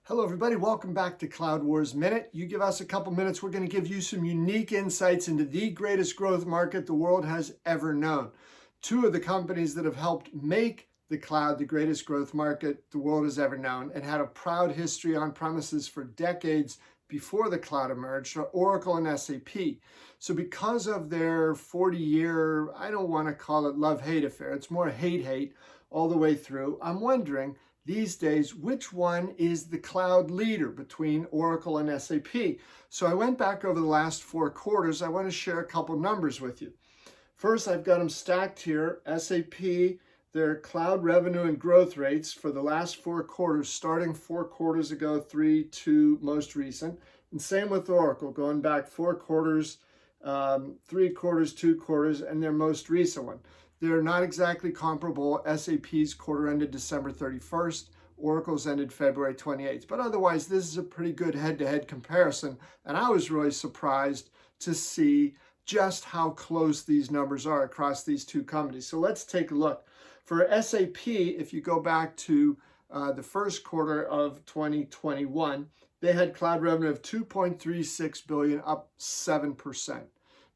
Hello, everybody. Welcome back to Cloud Wars Minute. You give us a couple minutes, we're going to give you some unique insights into the greatest growth market the world has ever known. Two of the companies that have helped make the cloud the greatest growth market the world has ever known and had a proud history on premises for decades before the cloud emerged are Oracle and SAP. So because of their 40-year, I don't want to call it love-hate affair, it's more hate all the way through, I'm wondering, these days, which one is the cloud leader between Oracle and SAP? So I went back over the last 4 quarters. I want to share a couple numbers with you. First, I've got them stacked here. SAP, their cloud revenue and growth rates for the last 4 quarters, starting 4 quarters ago, 3 to most recent. And same with Oracle, going back 4 quarters, 3 quarters, 2 quarters, and their most recent one. They're not exactly comparable. SAP's quarter ended December 31st. Oracle's ended February 28th. But otherwise, this is a pretty good head-to-head comparison. And I was really surprised to see just how close these numbers are across these two companies. So let's take a look. For SAP, if you go back to the first quarter of 2021, they had cloud revenue of $2.36 billion, up 7%.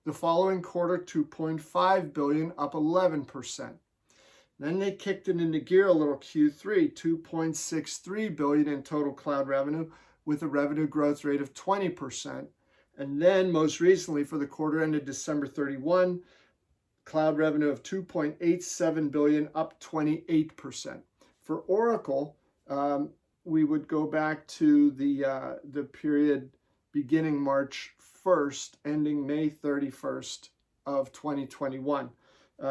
The following quarter, $2.5 billion, up 11%. Then they kicked it into gear a little Q3, $2.63 billion in total cloud revenue with a revenue growth rate of 20%. And then most recently for the quarter ended December 31, cloud revenue of $2.87 billion, up 28%. For Oracle, we would go back to the period beginning March 1st, ending May 31st of 2021.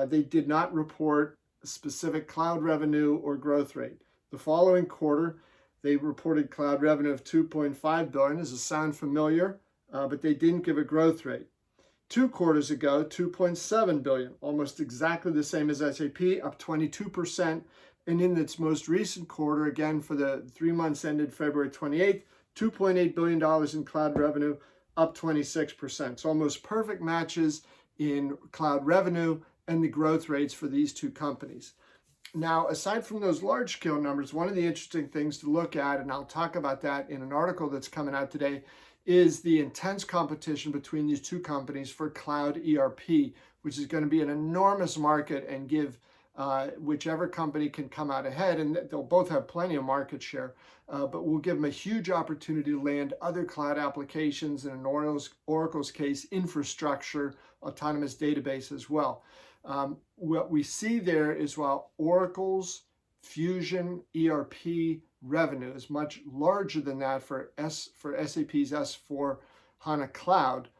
They did not report specific cloud revenue or growth rate. The following quarter, they reported cloud revenue of $2.5 billion. Does it sound familiar? But they didn't give a growth rate. 2 quarters ago, $2.7 billion, almost exactly the same as SAP, up 22%. And in its most recent quarter, again for the 3 months ended February 28th, $2.8 billion in cloud revenue, up 26%. So almost perfect matches in cloud revenue and the growth rates for these two companies. Now, aside from those large scale numbers, one of the interesting things to look at, and I'll talk about that in an article that's coming out today, is the intense competition between these two companies for cloud ERP, which is going to be an enormous market and give whichever company can come out ahead, and they'll both have plenty of market share, but we'll give them a huge opportunity to land other cloud applications, and in Oracle's case, infrastructure, autonomous database as well. What we see there is while Oracle's Fusion ERP revenue is much larger than that for SAP's S/4HANA Cloud,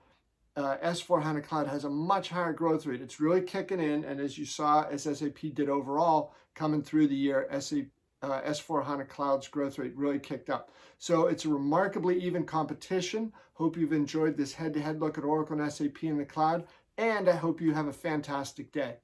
S/4HANA Cloud has a much higher growth rate. It's really kicking in, and as you saw, as SAP did overall, coming through the year, S/4HANA Cloud's growth rate really kicked up. So it's a remarkably even competition. Hope you've enjoyed this head-to-head look at Oracle and SAP in the cloud, and I hope you have a fantastic day.